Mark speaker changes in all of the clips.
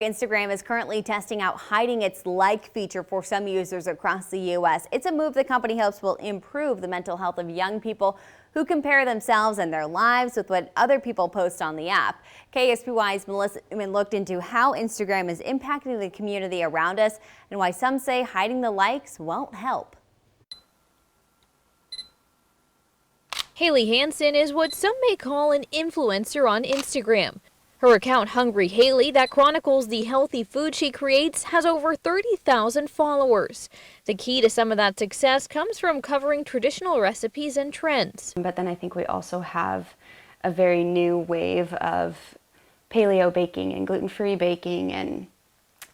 Speaker 1: Instagram is currently testing out hiding its like feature for some users across the U.S. It's a move the company hopes will improve the mental health of young people who compare themselves and their lives with what other people post on the app. KSBY's Melissa Newman looked into how Instagram is impacting the community around us and why some say hiding the likes won't help.
Speaker 2: Haley Hansen is what some may call an influencer on Instagram. Her account, Hungry Haley, that chronicles the healthy food she creates, has over 30,000 followers. The key to some of that success comes from covering traditional recipes and trends.
Speaker 3: But then I think we also have a very new wave of paleo baking and gluten-free baking and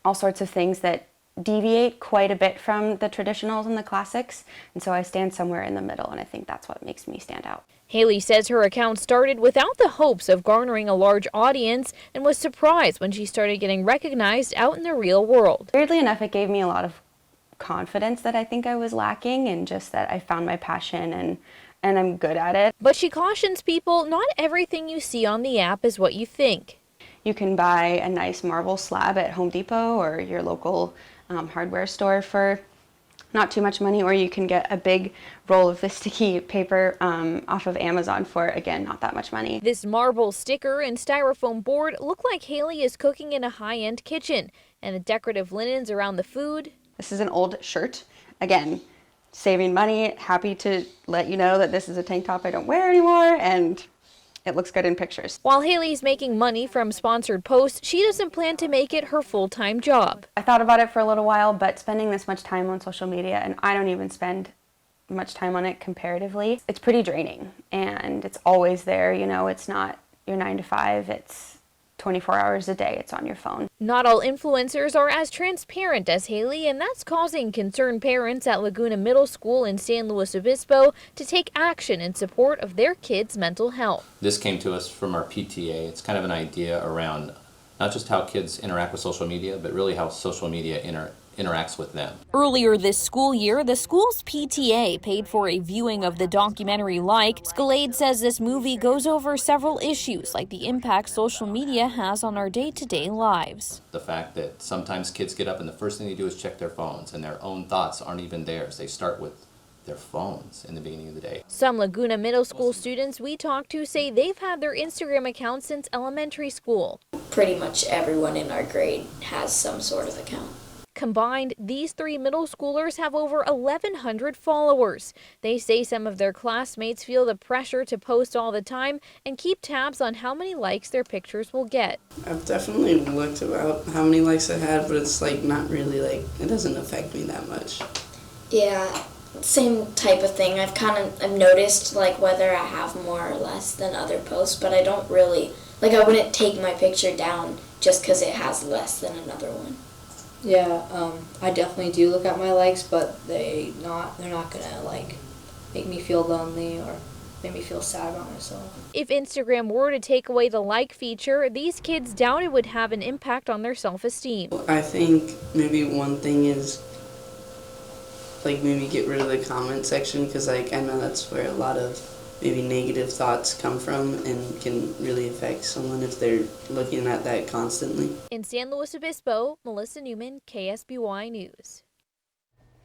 Speaker 3: all sorts of things that deviate quite a bit from the traditionals and the classics. And so I stand somewhere in the middle, and I think that's what makes me stand out.
Speaker 2: Haley says her account started without the hopes of garnering a large audience and was surprised when she started getting recognized out in the real world.
Speaker 3: Weirdly enough, it gave me a lot of confidence that I think I was lacking, and just that I found my passion and I'm good at it.
Speaker 2: But she cautions people, not everything you see on the app is what you think.
Speaker 3: You can buy a nice marble slab at Home Depot or your local hardware store for not too much money, or you can get a big roll of this sticky paper off of Amazon for, again, not that much money.
Speaker 2: This marble sticker and styrofoam board look like Haley is cooking in a high-end kitchen, and the decorative linens around the food.
Speaker 3: This is an old shirt. Again, saving money, happy to let you know that this is a tank top I don't wear anymore, and it looks good in pictures.
Speaker 2: While Haley's making money from sponsored posts, she doesn't plan to make it her full-time job.
Speaker 3: I thought about it for a little while, but spending this much time on social media, and I don't even spend much time on it comparatively, it's pretty draining, and it's always there. You know, it's not your 9 to 5, it's 24 hours a day, it's on your phone.
Speaker 2: Not all influencers are as transparent as Haley, and that's causing concerned parents at Laguna Middle School in San Luis Obispo to take action in support of their kids' mental health.
Speaker 4: This came to us from our PTA. It's kind of an idea around not just how kids interact with social media, but really how social media interacts with them.
Speaker 2: Earlier this school year, the school's PTA paid for a viewing of the documentary Like. Scalade says this movie goes over several issues like the impact social media has on our day-to-day lives.
Speaker 4: The fact that sometimes kids get up and the first thing they do is check their phones, and their own thoughts aren't even theirs. They start with their phones in the beginning of the day.
Speaker 2: Some Laguna Middle School students we talked to say they've had their Instagram account since elementary school.
Speaker 5: Pretty much everyone in our grade has some sort of account.
Speaker 2: Combined, these 3 middle schoolers have over 1,100 followers. They say some of their classmates feel the pressure to post all the time and keep tabs on how many likes their pictures will get.
Speaker 6: I've definitely looked about how many likes I had, but it's like not really, like, it doesn't affect me that much.
Speaker 5: Yeah, same type of thing. I've noticed like whether I have more or less than other posts, but I don't really, like, I wouldn't take my picture down just because it has less than another one.
Speaker 7: Yeah, I definitely do look at my likes, but they're not gonna like make me feel lonely or make me feel sad about myself.
Speaker 2: If Instagram were to take away the like feature, these kids doubt it would have an impact on their self-esteem.
Speaker 6: I think maybe one thing is like maybe get rid of the comment section, because like I know that's where a lot of maybe negative thoughts come from and can really affect someone if they're looking at that constantly.
Speaker 2: In San Luis Obispo, Melissa Newman, KSBY News.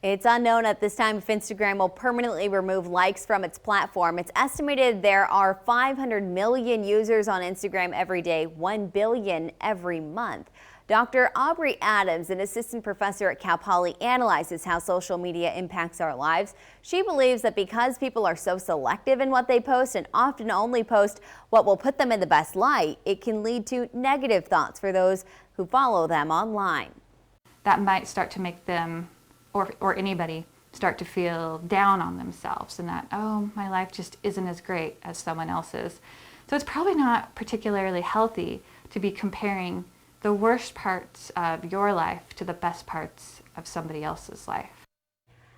Speaker 1: It's unknown at this time if Instagram will permanently remove likes from its platform. It's estimated there are 500 million users on Instagram every day, 1 billion every month. Dr. Aubrey Adams, an assistant professor at Cal Poly, analyzes how social media impacts our lives. She believes that because people are so selective in what they post and often only post what will put them in the best light, it can lead to negative thoughts for those who follow them online.
Speaker 8: That might start to make them, or anybody, start to feel down on themselves and that, oh, my life just isn't as great as someone else's. So it's probably not particularly healthy to be comparing the worst parts of your life to the best parts of somebody else's life.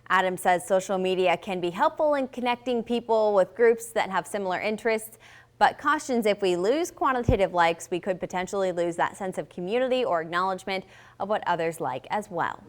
Speaker 1: Adam says social media can be helpful in connecting people with groups that have similar interests, but cautions if we lose quantitative likes, we could potentially lose that sense of community or acknowledgement of what others like as well.